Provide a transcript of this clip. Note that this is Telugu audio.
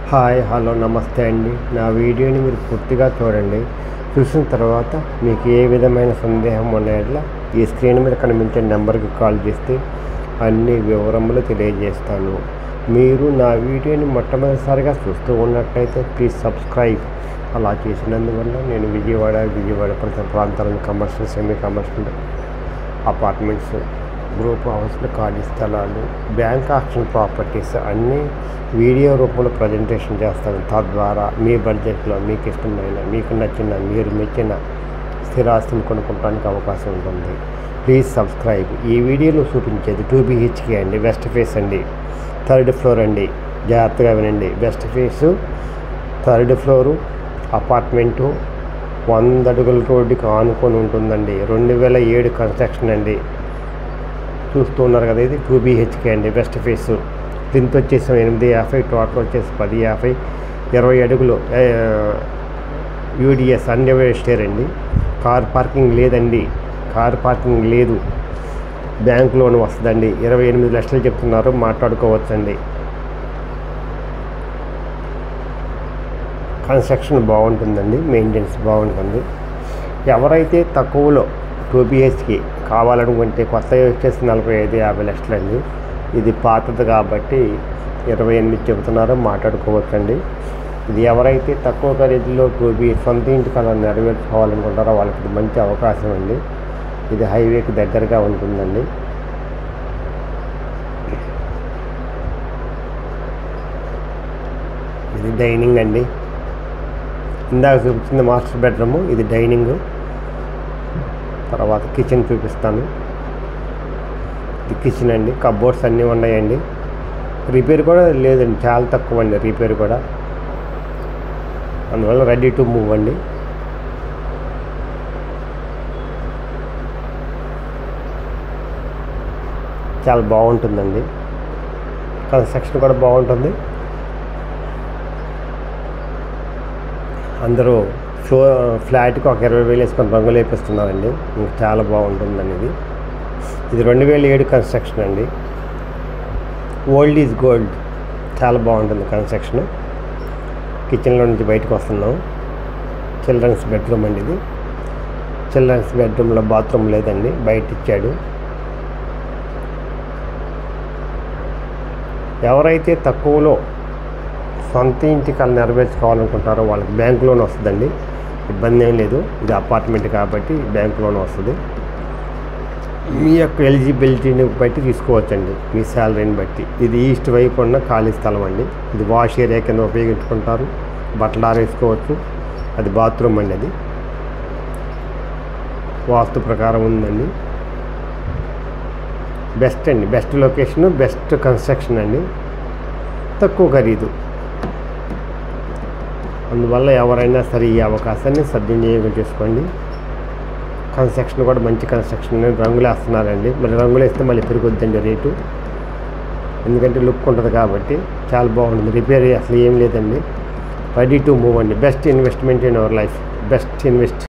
హాయ్ హలో నమస్తే అండి. నా వీడియోని మీరు పూర్తిగా చూడండి. చూసిన తర్వాత మీకు ఏ విధమైన సందేహం ఉన్నట్ల ఈ స్క్రీన్ మీద కనిపించే నెంబర్కి కాల్ చేస్తే అన్ని వివరములు తెలియజేస్తాను. మీరు నా వీడియోని మొట్టమొదటిసారిగా చూస్తూ ఉన్నట్లయితే ప్లీజ్ సబ్స్క్రైబ్. అలా చేసినందువల్ల నేను విజయవాడ పరిసర ప్రాంతాలను commercial semi commercial apartments, group హౌస్లు, ఖాళీ స్థలాలు, బ్యాంక్ ఆక్షన్ ప్రాపర్టీస్ అన్నీ వీడియో రూపంలో ప్రజెంటేషన్ చేస్తాను. తద్వారా మీ బడ్జెట్లో మీకు ఇష్టమైన, మీకు నచ్చిన, మీరు మెచ్చిన స్థిరాస్తిని కొనుక్కోవడానికి అవకాశం ఉంటుంది. Please subscribe. ఈ వీడియోలో చూపించేది 2 BHK అండి, వెస్ట్ ఫేస్ అండి, 3rd ఫ్లోర్ అండి. జాగ్రత్తగా వినండి. West face, 3rd floor, apartment 100 అడుగుల రోడ్డుకి ఆనుకొని ఉంటుందండి. 2007 కన్స్ట్రక్షన్ అండి. చూస్తున్నారు కదా, ఇది 2 BHK అండి, వెస్ట్ ఫేసు. ప్లింత్ వచ్చేసి 850, టోటల్ వచ్చేసి 1050, 20 అడుగులు UDS అన్డివైడెడ్ స్టేర్ అండి. కార్ పార్కింగ్ లేదండి, కార్ పార్కింగ్ లేదు. బ్యాంక్ లోన్ వస్తుందండి. 28 లక్షలు చెప్తున్నారు, మాట్లాడుకోవచ్చండి. కన్స్ట్రక్షన్ బాగుంటుందండి, మెయింటెనెన్స్ బాగుంటుంది. ఎవరైతే తక్కువలో 2 BHK కావాలనుకుంటే కొత్తగా వచ్చేసి 45-50 లక్షలండి. ఇది పాతది కాబట్టి 28 చెబుతున్నారు, మాట్లాడుకోవచ్చండి. ఇది ఎవరైతే తక్కువ ఖరీదులో 2 BHK సొంత ఇంటి కళ నెరవేర్చుకోవాలనుకుంటారో వాళ్ళకి ఇది మంచి అవకాశం అండి. ఇది హైవేకి దగ్గరగా ఉంటుందండి. ఇది డైనింగ్ అండి. ఇందాక చూపించింది మాస్టర్ బెడ్రూము, ఇది డైనింగ్. తర్వాత కిచెన్ చూపిస్తాను. ఇది కిచెన్ అండి. కబోర్డ్స్ అన్నీ ఉన్నాయండి. రిపేర్ కూడా లేదండి, చాలా తక్కువ అండి రిపేర్ కూడా. అందువల్ల రెడీ టు మూవ్ అండి. చాలా బాగుంటుందండి. కన్స్ట్రక్షన్ కూడా బాగుంటుంది. అందరూ ఫ్లాట్కి ఒక 20,000 వేసుకొని రంగులు వేపిస్తున్నారండి. చాలా బాగుంటుందండి. ఇది 2007 కన్స్ట్రక్షన్ అండి. Old is gold. చాలా బాగుంటుంది కన్స్ట్రక్షన్. కిచెన్లో నుంచి బయటకు వస్తున్నాం. చిల్డ్రన్స్ బెడ్రూమ్ అండి ఇది. చిల్డ్రన్స్ బెడ్రూమ్లో బాత్రూమ్ లేదండి, బయట ఇచ్చాడు. ఎవరైతే తక్కువలో సొంత ఇంటి కళ నెరవేర్చుకోవాలనుకుంటారో వాళ్ళకి బ్యాంక్ లోన్ వస్తుందండి. ఇబ్బంది ఏం లేదు. ఇది అపార్ట్మెంట్ కాబట్టి బ్యాంక్ లోన్ వస్తుంది. మీ యొక్క ఎలిజిబిలిటీని బట్టి తీసుకోవచ్చండి, మీ శాలరీని బట్టి. ఇది ఈస్ట్ వైపు ఉన్న ఖాళీ స్థలం అండి. ఇది వాష్ ఏరియా కింద ఉపయోగించుకుంటారు, బట్టలు ఆరేసుకోవచ్చు. అది బాత్రూమ్ అండి. అది వాస్తు ప్రకారం ఉందండి. బెస్ట్ అండి, బెస్ట్ లొకేషను, బెస్ట్ కన్స్ట్రక్షన్ అండి, తక్కువ ఖరీదు. అందువల్ల ఎవరైనా సరే ఈ అవకాశాన్ని సద్వినియోగం చేసుకోండి. కన్స్ట్రక్షన్ కూడా మంచి కన్స్ట్రక్షన్. రంగులు వేస్తున్నారండి. మరి రంగులు వేస్తే మళ్ళీ పెరుగుద్దండి రేటు, ఎందుకంటే లుక్ ఉంటుంది కాబట్టి. చాలా బాగుంటుంది. రిపేర్ అసలు ఏం లేదండి. రెడీ టు మూవ్ అండి. Best investment in our life. Best invest.